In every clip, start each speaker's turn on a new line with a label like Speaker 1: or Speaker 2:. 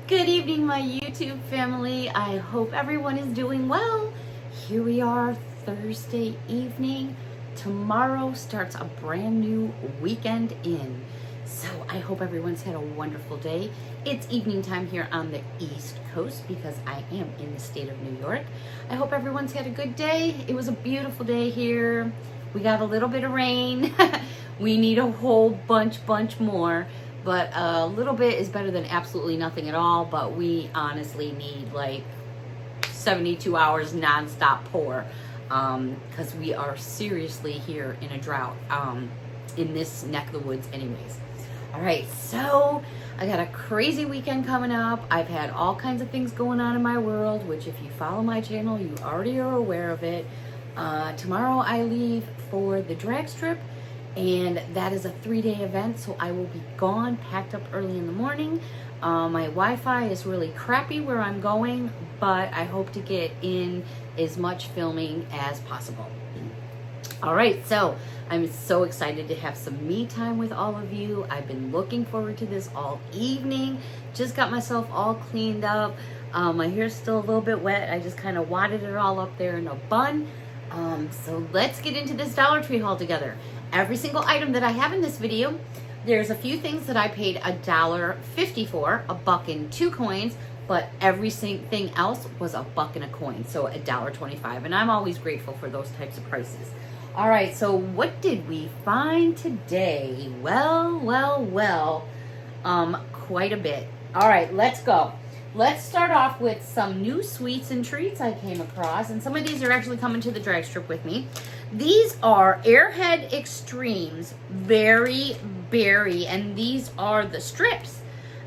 Speaker 1: Good evening, my YouTube family. I hope everyone is doing well. Here we are, Thursday evening. Tomorrow starts a brand new weekend in. So I hope everyone's had a wonderful day. It's evening time here on the East Coast because I am in the state of New York. I hope everyone's had a good day. It was a beautiful day here. We got a little bit of rain. We need a whole bunch more. But a little bit is better than absolutely nothing at all. But we honestly need like 72 hours nonstop pour because we are seriously here in a drought in this neck of the woods anyways. All right, so I got a crazy weekend coming up. I've had all kinds of things going on in my world, which if you follow my channel, you already are aware of it. Tomorrow I leave for the drag strip. And that is a 3-day event, so I will be gone, packed up early in the morning. My Wi-Fi is really crappy where I'm going, but I hope to get in as much filming as possible. All right, so I'm so excited to have some me time with all of you. I've been looking forward to this all evening. Just got myself all cleaned up. My hair's still a little bit wet. I just kind of wadded it all up there in a bun. So let's get into this Dollar Tree haul together. Every single item that I have in this video, there's a few things that I paid $1.50 for, $1.02, but everything else was $1 and a coin, so $1.25, and I'm always grateful for those types of prices. All right, so what did we find today? Well, quite a bit. All right, let's go. Let's start off with some new sweets and treats I came across, and some of these are actually coming to the drag strip with me. These are Airhead Extremes Berry Berry, and these are the strips.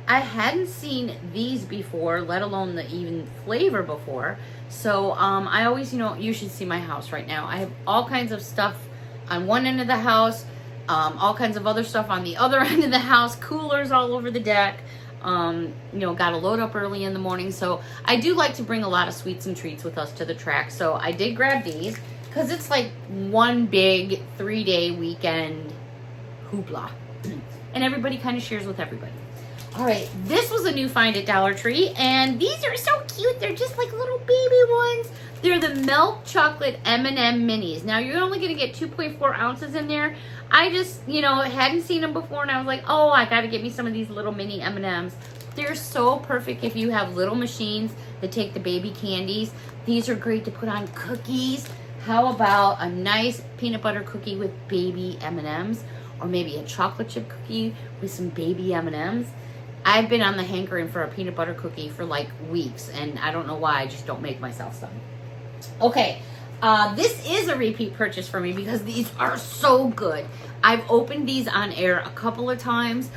Speaker 1: I hadn't seen these before, let alone the even flavor before. So I always, you should see my house right now. I have all kinds of stuff on one end of the house, all kinds of other stuff on the other end of the house, coolers all over the deck. Got to load up early in the morning. So I do like to bring a lot of sweets and treats with us to the track. So I did grab these because it's like one big 3-day weekend hoopla. And everybody kind of shares with everybody. All right, this was a new find at Dollar Tree. And these are so cute. They're just like little baby ones. They're the milk chocolate M&M minis. Now, you're only going to get 2.4 ounces in there. I just, hadn't seen them before, and I was like, oh, I got to get me some of these little mini M&Ms. They're so perfect if you have little machines that take the baby candies. These are great to put on cookies. How about a nice peanut butter cookie with baby M&Ms? Or maybe a chocolate chip cookie with some baby M&Ms? I've been on the hankering for a peanut butter cookie for like weeks, and I don't know why. I just don't make myself some. Okay, this is a repeat purchase for me because these are so good. I've opened these on air a couple of times.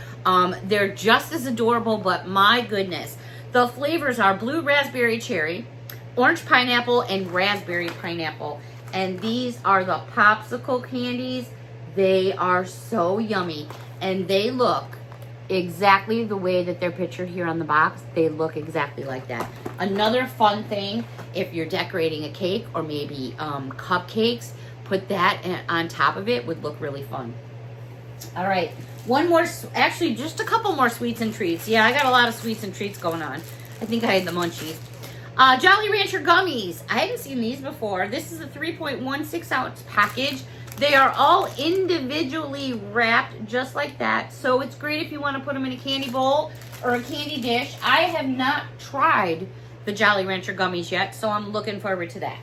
Speaker 1: They're just as adorable, but my goodness. The flavors are blue raspberry cherry, orange pineapple, and raspberry pineapple. And these are the popsicle candies. They are so yummy, and they look exactly the way that they're pictured here on the box. They look exactly like that. Another fun thing, if you're decorating a cake or maybe cupcakes, put that on top of it, would look really fun. All right, one more, actually just a couple more sweets and treats. Yeah, I got a lot of sweets and treats going on. I think I had the munchies. Jolly Rancher gummies. I hadn't seen these before. This is a 3.16 ounce package. They are all individually wrapped just like that. So it's great if you want to put them in a candy bowl or a candy dish. I have not tried the Jolly Rancher gummies yet, so I'm looking forward to that.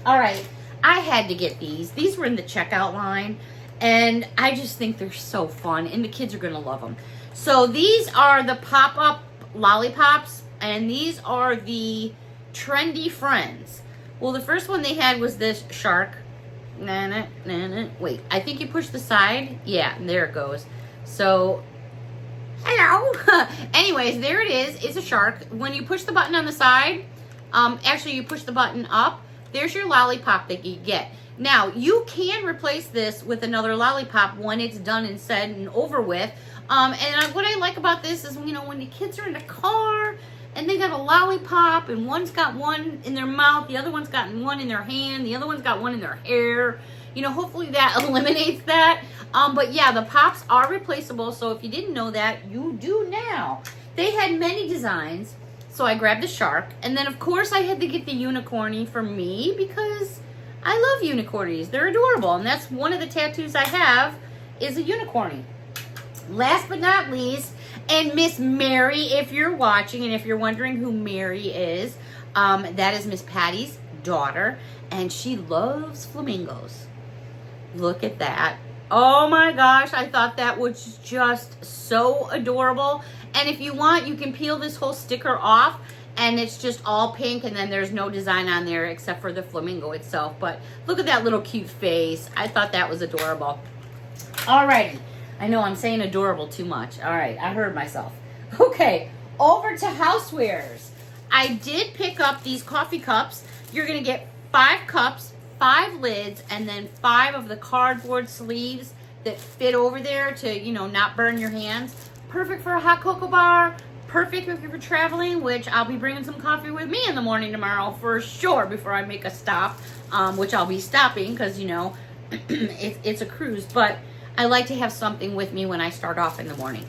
Speaker 1: All right, I had to get these. These were in the checkout line, and I just think they're so fun, and the kids are going to love them. So these are the pop-up lollipops, and these are the Trendy Friends. Well, the first one they had was this shark. Wait, I think you push the side. Yeah, there it goes. So, hello. Anyways, there it is. It's a shark. When you push the button on the side, actually you push the button up, there's your lollipop that you get. Now, you can replace this with another lollipop when it's done and said and over with. And what I like about this is, when the kids are in the car and they got a lollipop and one's got one in their mouth, the other one's got one in their hand, the other one's got one in their hair. Hopefully that eliminates that. But yeah, the pops are replaceable. So if you didn't know that, you do now. they had many designs, so I grabbed the shark. And then, of course, I had to get the unicornie for me because I love unicornies. They're adorable, and that's one of the tattoos I have is a unicornie. Last but not least, and Miss Mary, if you're watching, and if you're wondering who Mary is, that is Miss Patty's daughter, and she loves flamingos. Look at that. Oh my gosh, I thought that was just so adorable. And if you want, you can peel this whole sticker off, and it's just all pink, and then there's no design on there except for the flamingo itself. But look at that little cute face. I thought that was adorable. Alrighty. I know I'm saying adorable too much. All right, I heard myself. Okay, over to Housewares. I did pick up these coffee cups. You're going to get 5 cups, 5 lids, and then 5 of the cardboard sleeves that fit over there to, you know, not burn your hands. Perfect for a hot cocoa bar. Perfect if you're traveling, which I'll be bringing some coffee with me in the morning tomorrow for sure before I make a stop, which I'll be stopping because, you know, it's a cruise. But I like to have something with me when I start off in the morning.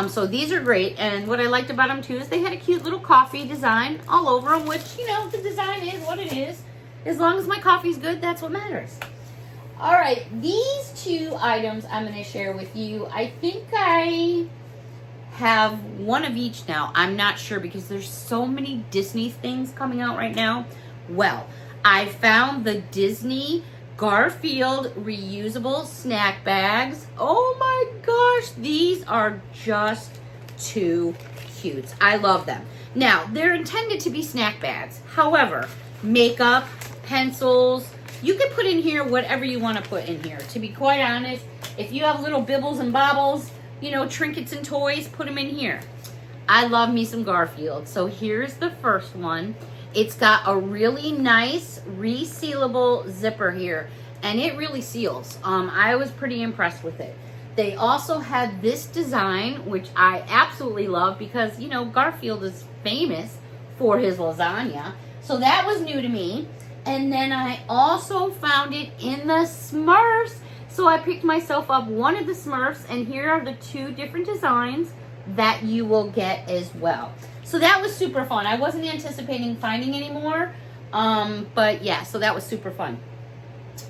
Speaker 1: So these are great. And what I liked about them too is they had a cute little coffee design all over them, which, you know, the design is what it is. As long as my coffee's good, that's what matters. All right, these 2 items I'm going to share with you. I think I have one of each now. I'm not sure because there's so many Disney things coming out right now. Well, I found the Disney Garfield reusable snack bags. Oh my gosh, these are just too cute. I love them. Now, they're intended to be snack bags. However, makeup, pencils, you can put in here whatever you want to put in here. To be quite honest, if you have little bibbles and bobbles, you know, trinkets and toys, put them in here. I love me some Garfield. So here's the first one. It's got a really nice resealable zipper here, and it really seals. I was pretty impressed with it. They also had this design, which I absolutely love because, you know, Garfield is famous for his lasagna. So that was new to me. And then I also found it in the Smurfs. So I picked myself up one of the Smurfs, and here are the 2 different designs that you will get as well. So that was super fun. I wasn't anticipating finding any more, but yeah, so that was super fun.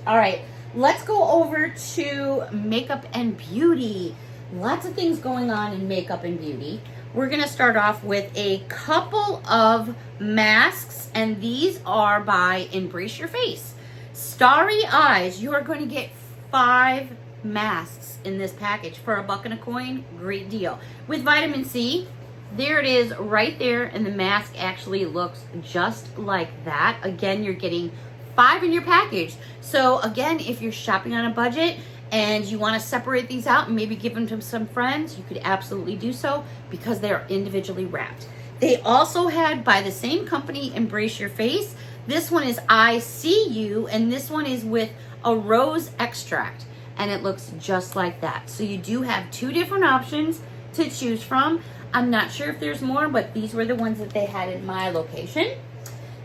Speaker 1: All right, let's go over to makeup and beauty. Lots of things going on in makeup and beauty. We're going to start off with a couple of masks, and these are by Embrace Your Face. Starry Eyes, you are going to get 5 masks in this package for $1 and a coin. Great deal. With vitamin C, there it is right there, and the mask actually looks just like that. Again, you're getting 5 in your package. So again, if you're shopping on a budget and you want to separate these out and maybe give them to some friends, you could absolutely do so because they are individually wrapped. They also had, by the same company, Embrace Your Face. This one is I See You, and this one is with a rose extract, and it looks just like that. So you do have 2 different options to choose from. I'm not sure if there's more, but these were the ones that they had in my location.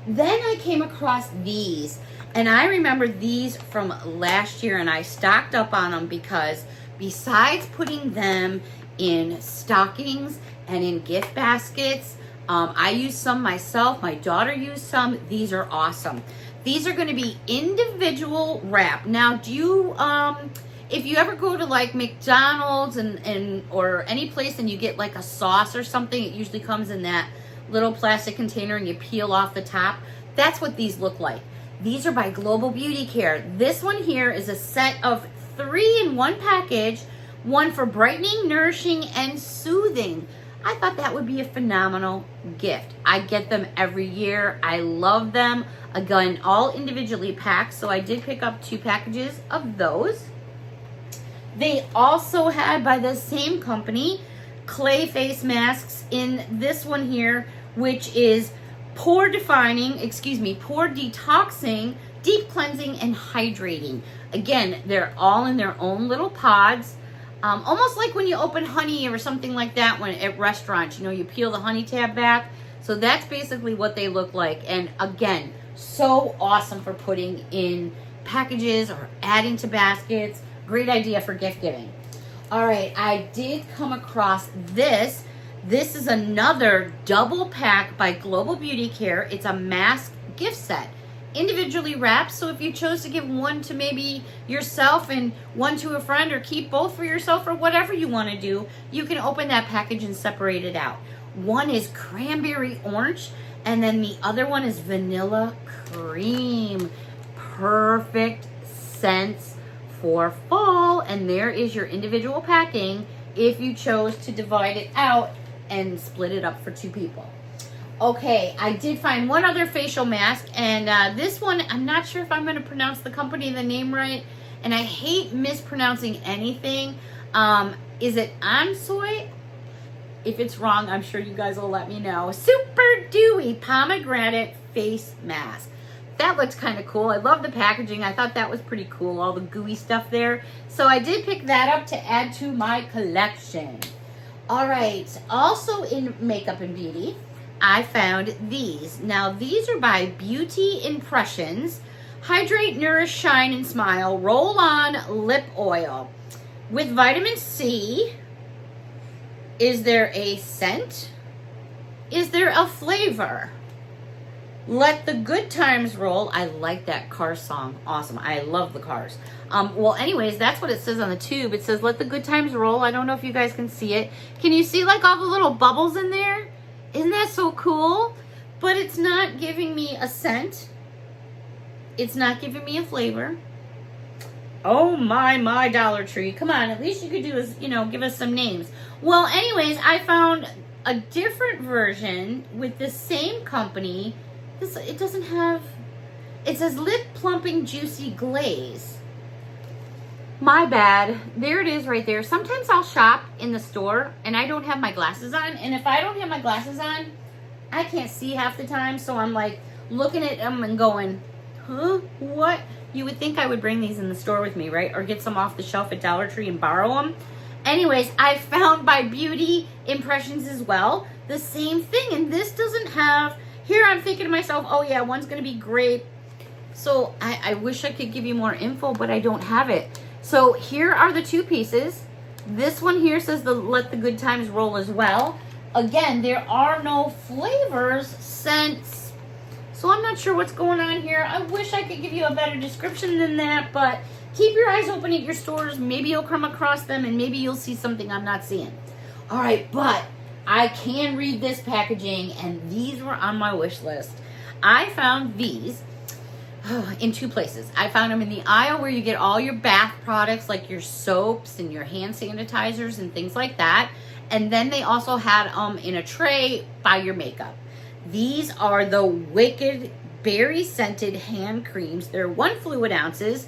Speaker 1: Then I came across these, and I remember these from last year, and I stocked up on them because besides putting them in stockings and in gift baskets, I used some myself. My daughter used some. These are awesome. These are going to be individual wrap. Now, do you, if you ever go to like McDonald's and or any place and you get like a sauce or something, it usually comes in that little plastic container and you peel off the top. That's what these look like. These are by Global Beauty Care. This one here is a set of 3 in one package, one for brightening, nourishing, and soothing. I thought that would be a phenomenal gift. I get them every year. I love them. Again, all individually packed, so I did pick up 2 packages of those. They also had, by the same company, clay face masks in this one here, which is pore detoxing, deep cleansing, and hydrating. Again, they're all in their own little pods. Almost like when you open honey or something like that when at restaurants, you know, you peel the honey tab back. So that's basically what they look like. And again, so awesome for putting in packages or adding to baskets. Great idea for gift giving. All right, I did come across this. This is another double pack by Global Beauty Care. It's a mask gift set, individually wrapped. So if you chose to give one to maybe yourself and one to a friend, or keep both for yourself, or whatever you want to do, you can open that package and separate it out. One is cranberry orange, and then the other one is vanilla cream. Perfect scents for fall. And there is your individual packing if you chose to divide it out and split it up for 2 people. Okay, I did find one other facial mask, and this one, I'm not sure if I'm going to pronounce the company, the name right, and I hate mispronouncing anything. Is it Ansoy? If it's wrong, I'm sure you guys will let me know. Super Dewy Pomegranate Face Mask. That looks kind of cool. I love the packaging. I thought that was pretty cool, all the gooey stuff there. So I did pick that up to add to my collection. All right, also in makeup and beauty, I found these. Now, these are by Beauty Impressions. Hydrate, Nourish, Shine, and Smile Roll-On Lip Oil with vitamin C. Is there a scent? Is there a flavor? Let the good times roll. I like that Cars song. Awesome. I love the Cars. Well, anyways, that's what it says on the tube. It says, let the good times roll. I don't know if you guys can see it. Can you see like all the little bubbles in there? Isn't that so cool? But it's not giving me a scent. It's not giving me a flavor. Oh my Dollar Tree. Come on, at least you could do is, give us some names. Well, anyways, I found a different version with the same company. It doesn't have, it says lip plumping juicy glaze. My bad. There it is right there. Sometimes I'll shop in the store and I don't have my glasses on. And if I don't have my glasses on, I can't see half the time. So I'm like looking at them and going, huh? What? You would think I would bring these in the store with me, right? Or get some off the shelf at Dollar Tree and borrow them. Anyways, I found by Beauty Impressions as well the same thing. And this doesn't have, here I'm thinking to myself, oh yeah, one's going to be grape. So I wish I could give you more info, but I don't have it. So here are the 2 pieces. This one here says let the good times roll as well. Again, there are no flavors, scents. So I'm not sure what's going on here. I wish I could give you a better description than that, but keep your eyes open at your stores. Maybe you'll come across them and maybe you'll see something I'm not seeing. All right, but I can read this packaging, and these were on my wish list. I found these in 2 places. I found them in the aisle where you get all your bath products, like your soaps and your hand sanitizers and things like that. And then they also had them in a tray by your makeup. These are the Wicked Berry Scented Hand Creams. They're 1 fluid ounces.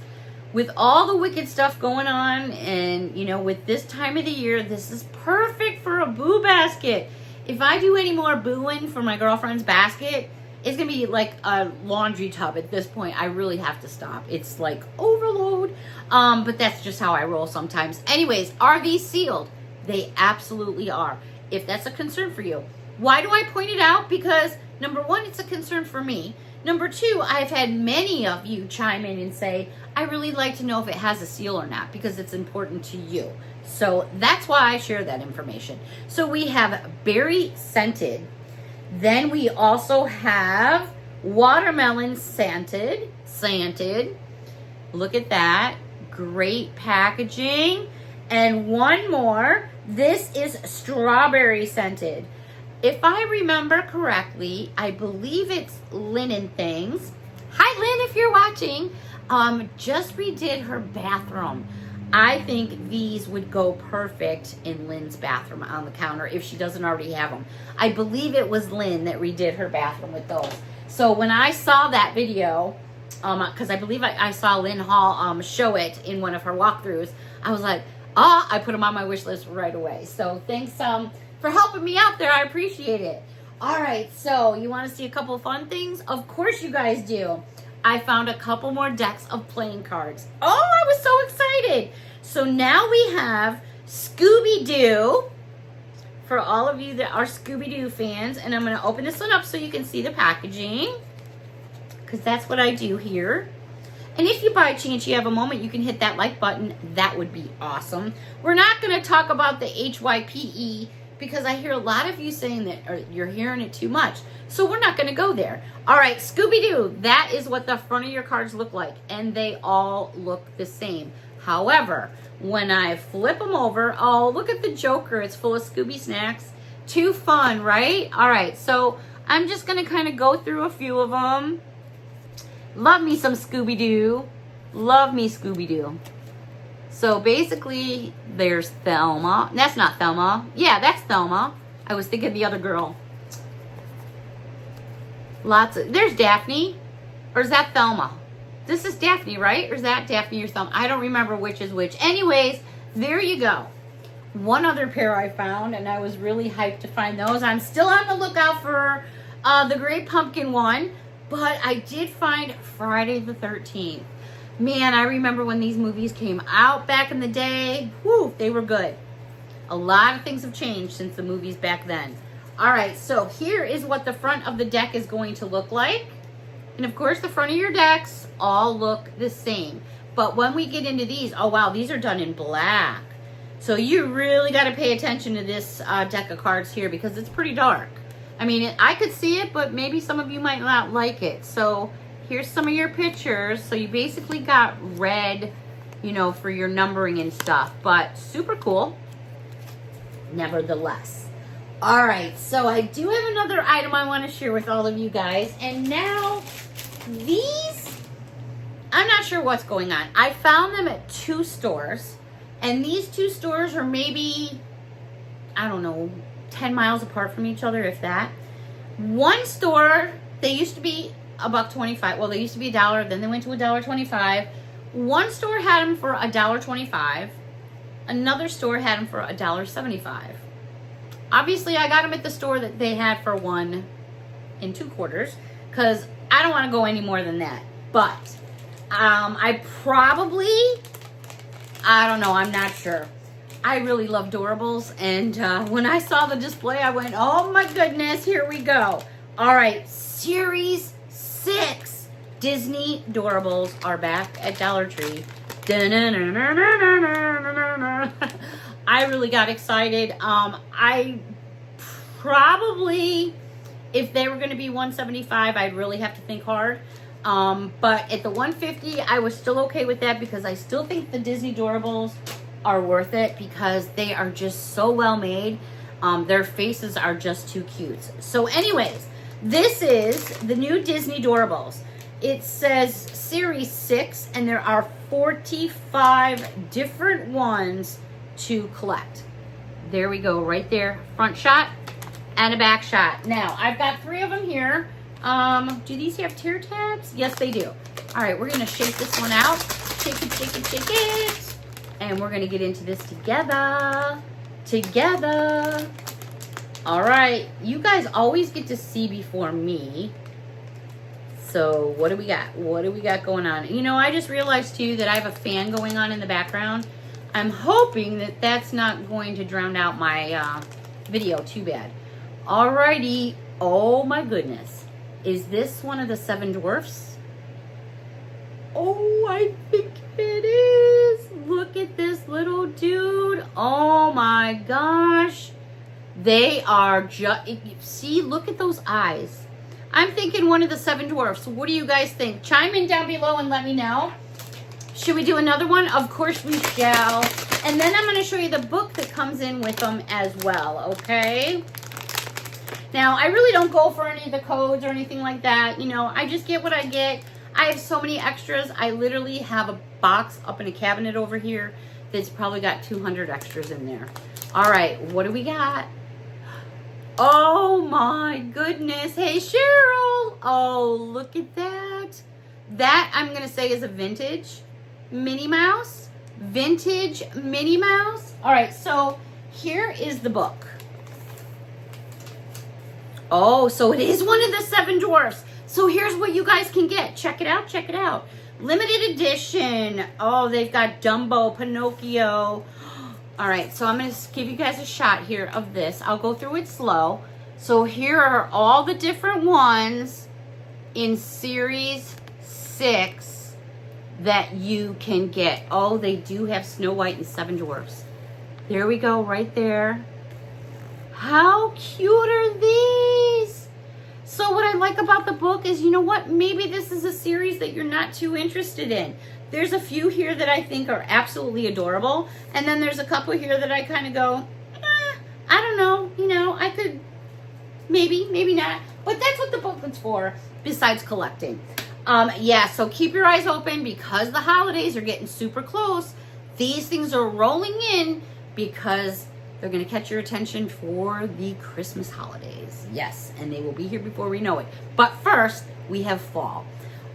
Speaker 1: With all the Wicked stuff going on, and with this time of the year, this is perfect for a boo basket. If I do any more booing for my girlfriend's basket, it's gonna be like a laundry tub at this point. I really have to stop. It's like overload, but that's just how I roll sometimes. Anyways, are these sealed? They absolutely are. If that's a concern for you. Why do I point it out? Because number 1, it's a concern for me. Number 2, I've had many of you chime in and say, I really like to know if it has a seal or not, because it's important to you. So that's why I share that information. So we have berry scented. Then we also have watermelon scented. Look at that. Great packaging. And one more. This is strawberry scented. If I remember correctly, I believe it's Linen Things. Hi, Lynn, if you're watching. Just redid her bathroom. I think these would go perfect in Lynn's bathroom on the counter if she doesn't already have them. I believe it was Lynn that redid her bathroom with those. So when I saw that video, because I believe I saw Lynn Hall show it in one of her walkthroughs, I was like, I put them on my wish list right away. So thanks for helping me out there. I appreciate it. All right, so you want to see a couple of fun things? Of course you guys do. I found a couple more decks of playing cards. Oh, I was so excited. So now we have Scooby-Doo for all of you that are Scooby-Doo fans. And I'm going to open this one up so you can see the packaging, because that's what I do here. And if you by chance you have a moment, you can hit that like button. That would be awesome. We're not going to talk about the HYPE because I hear a lot of you saying that or you're hearing it too much. So we're not going to go there. All right, Scooby-Doo, that is what the front of your cards look like, and they all look the same. However, when I flip them over, oh, look at the Joker. It's full of Scooby snacks. Too fun, right? All right, so I'm just going to kind of go through a few of them. Love me some Scooby-Doo. Love me Scooby-Doo. So basically, there's Thelma. That's not Thelma. Yeah, that's Thelma. I was thinking the other girl. There's Daphne. Or is that Thelma? This is Daphne, right? Or is that Daphne or Thelma? I don't remember which is which. Anyways, there you go. One other pair I found, and I was really hyped to find those. I'm still on the lookout for the Great Pumpkin one, but I did find Friday the 13th. Man, I remember when these movies came out back in the day. Whew, they were good. A lot of things have changed since the movies back then. All right, so here is what the front of the deck is going to look like. And of course, the front of your decks all look the same. But when we get into these, oh wow, these are done in black. So you really got to pay attention to this deck of cards here because it's pretty dark. I mean, I could see it, but maybe some of you might not like it. So here's some of your pictures. So you basically got red, you know, for your numbering and stuff. But super cool, nevertheless. All right, so I do have another item I want to share with all of you guys. And now these, I'm not sure what's going on. I found them at 2 stores. And these 2 stores are maybe, I don't know, 10 miles apart from each other, if that. One store, they used to be $1.25. Well, they used to be $1, then they went to $1.25. One store had them for $1.25. Another store had them for $1.75. Obviously, I got them at the store that they had for 1 2/4 because I don't want to go any more than that. But I don't know. I'm not sure. I really love doorables, and when I saw the display, I went, oh my goodness, here we go. All right, Series 6 Disney doorables are back at Dollar Tree. I really got excited. I probably, if they were going to be $175, I'd really have to think hard. But at the $150, I was still okay with that because I still think the Disney doorables are worth it because they are just so well made. Their faces are just too cute. So anyways, this is the new Disney doorables. It says Series 6, and there are 45 different ones to collect. There we go, right there. Front shot and a back shot. Now, I've got 3 of them here. Do these have tear tabs? Yes, they do. All right, we're going to shake this one out. Shake it, shake it, shake it. And we're going to get into this together. All right, you guys always get to see before me. So what do we got? What do we got going on? You know, I just realized too that I have a fan going on in the background. I'm hoping that that's not going to drown out my video too bad. Alrighty. Oh my goodness. Is this one of the 7 dwarfs? Oh, I think it is. Look at this little dude. Oh my gosh. They are just, see, look at those eyes. I'm thinking one of the 7 dwarfs. What do you guys think? Chime in down below and let me know. Should we do another one? Of course we shall. And then I'm going to show you the book that comes in with them as well, okay? Now, I really don't go for any of the codes or anything like that. You know, I just get what I get. I have so many extras. I literally have a box up in a cabinet over here that's probably got 200 extras in there. All right, what do we got? Oh my goodness. Hey, Cheryl. Oh, look at that. That, I'm going to say, is a vintage Minnie Mouse. Vintage Minnie Mouse. All right, so here is the book. Oh, so it is one of the 7 dwarfs. So here's what you guys can get. Check it out, check it out. Limited edition. Oh, they've got Dumbo, Pinocchio. All right, so I'm going to give you guys a shot here of this. I'll go through it slow. So here are all the different ones in Series 6 that you can get. Oh, they do have Snow White and 7 Dwarfs. There we go, right there. How cute are these? So what I like about the book is, you know what? Maybe this is a series that you're not too interested in. There's a few here that I think are absolutely adorable. And then there's a couple here that I kind of go, I don't know. You know, I could, maybe not. But that's what the book is for, besides collecting. Yeah, so keep your eyes open because the holidays are getting super close. These things are rolling in because they're going to catch your attention for the Christmas holidays. Yes, and they will be here before we know it. But first, we have fall.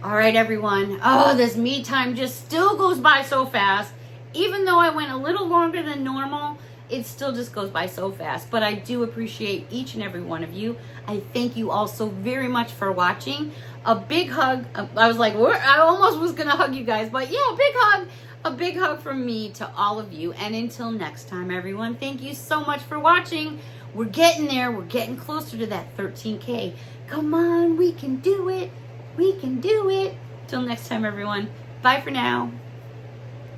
Speaker 1: All right, everyone. Oh, this me time just still goes by so fast. Even though I went a little longer than normal, it still just goes by so fast. But I do appreciate each and every one of you. I thank you all so very much for watching. A big hug. I was like, I almost was going to hug you guys. But yeah, a big hug. A big hug from me to all of you. And until next time, everyone, thank you so much for watching. We're getting there. We're getting closer to that 13K. Come on, we can do it. We can do it. Till next time, everyone. Bye for now.